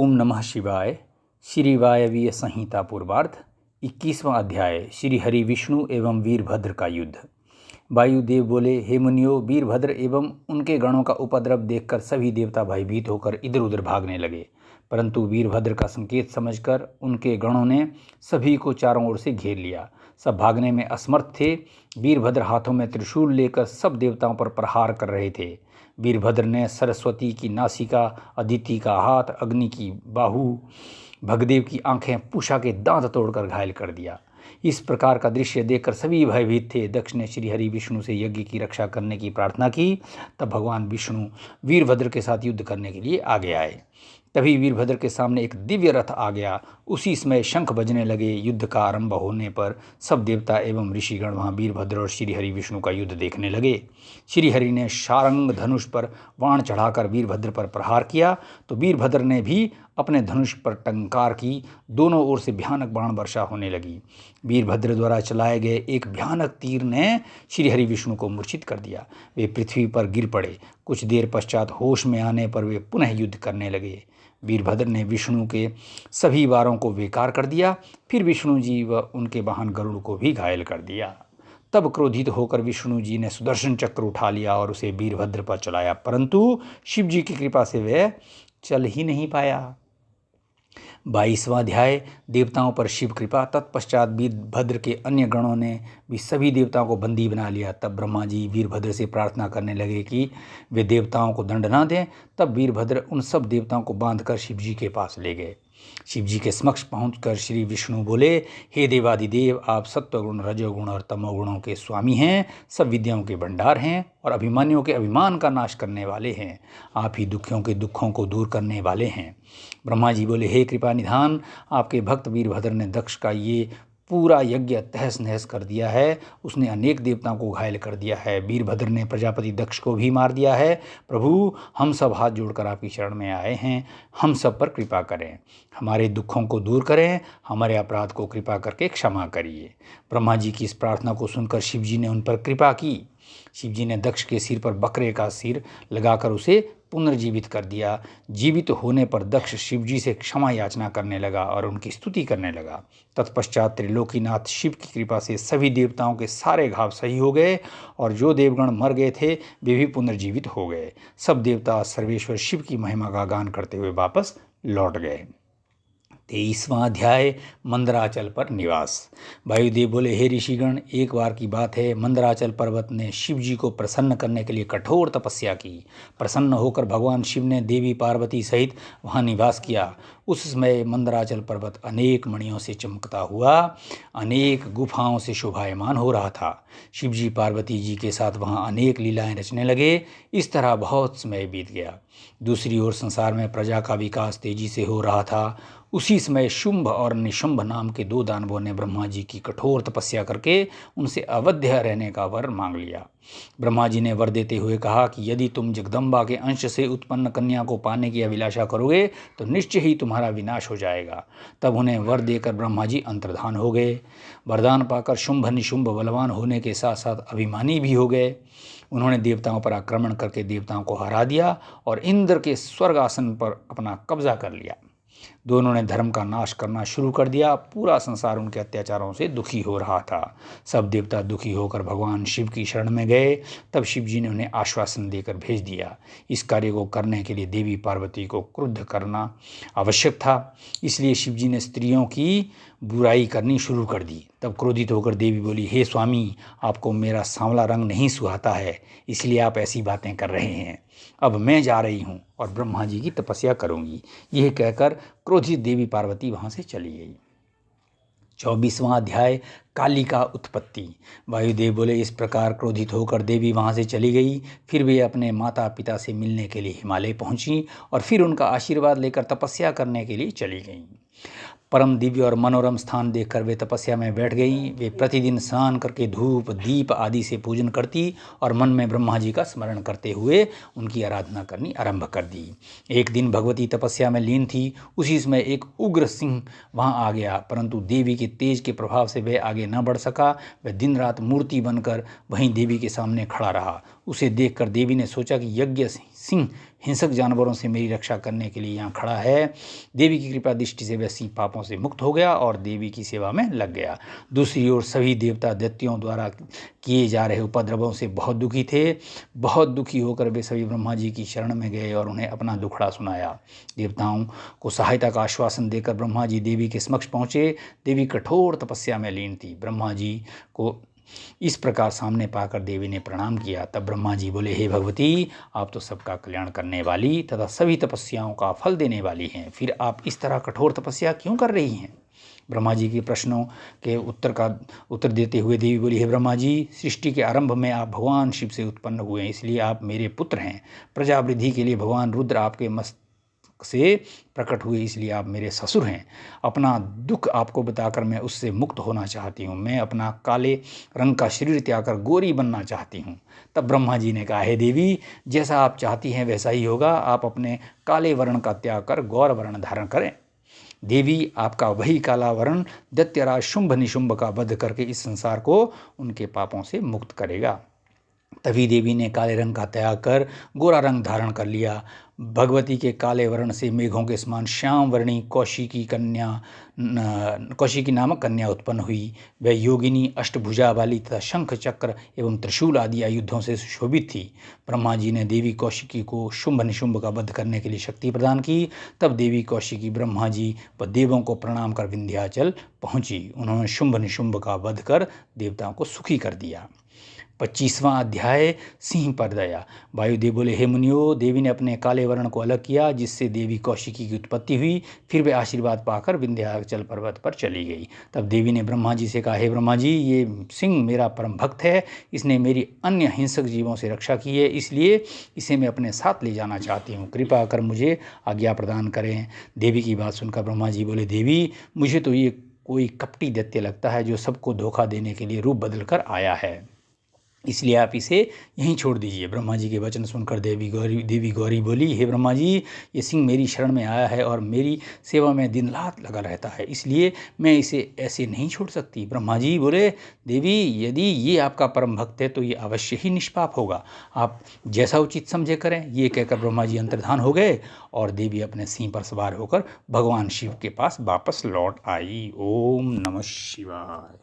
ओम नमः शिवाय। श्री वायवीय संहिता पूर्वार्ध 21वां अध्याय श्री हरि विष्णु एवं वीरभद्र का युद्ध। वायुदेव बोले, हे मुनियो, वीरभद्र एवं उनके गणों का उपद्रव देखकर सभी देवता भयभीत होकर इधर उधर भागने लगे, परंतु वीरभद्र का संकेत समझकर उनके गणों ने सभी को चारों ओर से घेर लिया। सब भागने में असमर्थ थे। वीरभद्र हाथों में त्रिशूल लेकर सब देवताओं पर प्रहार कर रहे थे। वीरभद्र ने सरस्वती की नासिका, अदिति का हाथ, अग्नि की बाहु, भगदेव की आंखें, पूषा के दांत तोड़कर घायल कर दिया। इस प्रकार का दृश्य देखकर सभी भयभीत थे। दक्ष ने श्री हरि विष्णु से यज्ञ की रक्षा करने की प्रार्थना की। तब भगवान विष्णु वीरभद्र के साथ युद्ध करने के लिए आगे आए। तभी वीरभद्र के सामने एक दिव्य रथ आ गया। उसी समय शंख बजने लगे। युद्ध का आरंभ होने पर सब देवता एवं ऋषिगण वहाँ वीरभद्र और श्री हरि विष्णु का युद्ध देखने लगे। श्री हरि ने शारंग धनुष पर बाण चढ़ाकर वीरभद्र पर प्रहार किया तो वीरभद्र ने भी अपने धनुष पर टंकार की। दोनों ओर से भयानक बाण वर्षा होने लगी। वीरभद्र द्वारा चलाए गए एक भयानक तीर ने श्री हरि विष्णु को मूर्छित कर दिया। वे पृथ्वी पर गिर पड़े। कुछ देर पश्चात होश में आने पर वे पुनः युद्ध करने लगे। वीरभद्र ने विष्णु के सभी वारों को बेकार कर दिया। फिर विष्णु जी व उनके वाहन गरुड़ को भी घायल कर दिया। तब क्रोधित होकर विष्णु जी ने सुदर्शन चक्र उठा लिया और उसे वीरभद्र पर चलाया, परंतु शिव जी की कृपा से वह चल ही नहीं पाया। 22वां अध्याय देवताओं पर शिव कृपा। तत्पश्चात वीरभद्र के अन्य गणों ने भी सभी देवताओं को बंदी बना लिया। तब ब्रह्मा जी वीरभद्र से प्रार्थना करने लगे कि वे देवताओं को दंड न दें। तब वीरभद्र उन सब देवताओं को बांधकर शिव जी के पास ले गए। शिव जी के समक्ष पहुंचकर श्री विष्णु बोले, हे देवादिदेव, आप सत्वगुण, रजोगुण और तमोगुणों के स्वामी हैं, सब विद्याओं के भंडार हैं और अभिमानियों के अभिमान का नाश करने वाले हैं। आप ही दुखियों के दुखों को दूर करने वाले हैं। ब्रह्मा जी बोले, हे कृपा निधान, आपके भक्त वीरभद्र ने दक्ष का ये पूरा यज्ञ तहस नहस कर दिया है। उसने अनेक देवताओं को घायल कर दिया है। वीरभद्र ने प्रजापति दक्ष को भी मार दिया है। प्रभु, हम सब हाथ जोड़कर आपकी शरण में आए हैं। हम सब पर कृपा करें, हमारे दुखों को दूर करें, हमारे अपराध को कृपा करके क्षमा करिए। ब्रह्मा जी की इस प्रार्थना को सुनकर शिव जी ने उन पर कृपा की। शिव जी ने दक्ष के सिर पर बकरे का सिर लगाकर उसे पुनर्जीवित कर दिया। जीवित होने पर दक्ष शिव जी से क्षमा याचना करने लगा और उनकी स्तुति करने लगा। तत्पश्चात त्रिलोकीनाथ शिव की कृपा से सभी देवताओं के सारे घाव सही हो गए और जो देवगण मर गए थे वे भी पुनर्जीवित हो गए। सब देवता सर्वेश्वर शिव की महिमा का गान करते हुए वापस लौट गए। 23वां अध्याय मंदराचल पर निवास। वायुदेव बोले, हे ऋषिगण, एक बार की बात है, मंदराचल पर्वत ने शिव जी को प्रसन्न करने के लिए कठोर तपस्या की। प्रसन्न होकर भगवान शिव ने देवी पार्वती सहित वहाँ निवास किया। उस समय मंदराचल पर्वत अनेक मणियों से चमकता हुआ अनेक गुफाओं से शोभायमान हो रहा था। शिव जी पार्वती जी के साथ वहाँ अनेक लीलाएं रचने लगे। इस तरह बहुत समय बीत गया। दूसरी ओर संसार में प्रजा का विकास तेजी से हो रहा था। उसी समय शुंभ और निशुंभ नाम के दो दानवों ने ब्रह्मा जी की कठोर तपस्या करके उनसे अवध्य रहने का वर मांग लिया। ब्रह्मा जी ने वर देते हुए कहा कि यदि तुम जगदम्बा के अंश से उत्पन्न कन्या को पाने की अभिलाषा करोगे तो निश्चय ही तुम्हारा विनाश हो जाएगा। तब उन्हें वर देकर ब्रह्मा जी अंतर्धान हो गए। वरदान पाकर शुंभ निशुंभ बलवान होने के साथ साथ अभिमानी भी हो गए। उन्होंने देवताओं पर आक्रमण करके देवताओं को हरा दिया और इंद्र के स्वर्ग आसन पर अपना कब्जा कर लिया। दोनों ने धर्म का नाश करना शुरू कर दिया। पूरा संसार उनके अत्याचारों से दुखी हो रहा था। सब देवता दुखी होकर भगवान शिव की शरण में गए। तब शिव जी ने उन्हें आश्वासन देकर भेज दिया। इस कार्य को करने के लिए देवी पार्वती को क्रुद्ध करना आवश्यक था, इसलिए शिव जी ने स्त्रियों की बुराई करनी शुरू कर दी। तब क्रोधित होकर देवी बोली, हे स्वामी, आपको मेरा सांवला रंग नहीं सुहाता है, इसलिए आप ऐसी बातें कर रहे हैं। अब मैं जा रही हूँ और ब्रह्मा जी की तपस्या करूँगी। यह कहकर क्रोधित देवी पार्वती वहाँ से चली गई। 24वां अध्याय कालिका उत्पत्ति। वायुदेव बोले, इस प्रकार क्रोधित होकर देवी वहाँ से चली गई। फिर वे अपने माता पिता से मिलने के लिए हिमालय पहुँची और फिर उनका आशीर्वाद लेकर तपस्या करने के लिए चली गईं। परम दिव्य और मनोरम स्थान देखकर वे तपस्या में बैठ गई। वे प्रतिदिन स्नान करके धूप दीप आदि से पूजन करती और मन में ब्रह्मा जी का स्मरण करते हुए उनकी आराधना करनी आरंभ कर दी। एक दिन भगवती तपस्या में लीन थी। उसी समय एक उग्र सिंह वहाँ आ गया, परंतु देवी के तेज के प्रभाव से वह आगे न बढ़ सका। वह दिन रात मूर्ति बनकर वहीं देवी के सामने खड़ा रहा। उसे देखकर देवी ने सोचा कि यज्ञ सिंह हिंसक जानवरों से मेरी रक्षा करने के लिए यहाँ खड़ा है। देवी की कृपा दृष्टि से वह सिंह पापों से मुक्त हो गया और देवी की सेवा में लग गया। दूसरी ओर सभी देवता दैत्यों द्वारा किए जा रहे उपद्रवों से बहुत दुखी थे। बहुत दुखी होकर वे सभी ब्रह्मा जी की शरण में गए और उन्हें अपना दुखड़ा सुनाया। देवताओं को सहायता का आश्वासन देकर ब्रह्मा जी देवी के समक्ष पहुँचे। देवी कठोर तपस्या में लीन थी। ब्रह्मा जी को इस प्रकार सामने पाकर देवी ने प्रणाम किया। तब ब्रह्मा जी बोले, हे भगवती, आप तो सबका कल्याण करने वाली तथा सभी तपस्याओं का फल देने वाली हैं, फिर आप इस तरह कठोर तपस्या क्यों कर रही हैं? ब्रह्मा जी के प्रश्नों के उत्तर देते हुए देवी बोली, हे ब्रह्मा जी, सृष्टि के आरंभ में आप भगवान शिव से उत्पन्न हुए हैं, इसलिए आप मेरे पुत्र हैं। प्रजा वृद्धि के लिए भगवान रुद्र आपके मस्तक से प्रकट हुए, इसलिए आप मेरे ससुर हैं। अपना दुख आपको बताकर मैं उससे मुक्त होना चाहती हूँ। मैं अपना काले रंग का शरीर त्याग कर गोरी बनना चाहती हूँ। तब ब्रह्मा जी ने कहा, हे देवी, जैसा आप चाहती हैं वैसा ही होगा। आप अपने काले वर्ण का त्याग कर गौर वर्ण धारण करें। देवी, आपका वही काला वर्ण दैत्यराज शुंभ निशुंभ का वध करके इस संसार को उनके पापों से मुक्त करेगा। तभी देवी ने काले रंग का त्याग कर गोरा रंग धारण कर लिया। भगवती के काले वर्ण से मेघों के समान श्याम वर्णी कौशिकी नामक कन्या उत्पन्न हुई। वह योगिनी अष्टभुजा वाली तथा शंख चक्र एवं त्रिशूल आदि आयुधों से सुशोभित थी। ब्रह्मा जी ने देवी कौशिकी को शुंभ निशुंभ का वध करने के लिए शक्ति प्रदान की। तब देवी कौशिकी ब्रह्मा जी व देवों को प्रणाम कर विंध्याचल पहुंची। उन्होंने शुंभ निशुंभ का वध कर देवताओं को सुखी कर दिया। 25वां अध्याय, सिंह पर दया। वायुदेव बोले, हे मुनियो, देवी ने अपने काले वर्ण को अलग किया, जिससे देवी कौशिकी की उत्पत्ति हुई। फिर वे आशीर्वाद पाकर विंध्याचल पर्वत पर चली गई। तब देवी ने ब्रह्मा जी से कहा, हे ब्रह्मा जी, ये सिंह मेरा परम भक्त है। इसने मेरी अन्य हिंसक जीवों से रक्षा की है, इसलिए इसे मैं अपने साथ ले जाना चाहती हूँ। कृपा कर मुझे आज्ञा प्रदान करें। देवी की बात सुनकर ब्रह्मा जी बोले, देवी, मुझे तो ये कोई कपटी दैत्य लगता है जो सबको धोखा देने के लिए रूप बदल कर आया है, इसलिए आप इसे यहीं छोड़ दीजिए। ब्रह्मा जी के वचन सुनकर देवी गौरी बोली, हे ब्रह्मा जी, ये सिंह मेरी शरण में आया है और मेरी सेवा में दिन रात लगा रहता है, इसलिए मैं इसे ऐसे नहीं छोड़ सकती। ब्रह्मा जी बोले, देवी, यदि ये आपका परम भक्त है तो ये अवश्य ही निष्पाप होगा। आप जैसा उचित समझे करें। ये कहकर ब्रह्मा जी अंतर्धान हो गए और देवी अपने सिंह पर सवार होकर भगवान शिव के पास वापस लौट आई। ओम नमः शिवाय।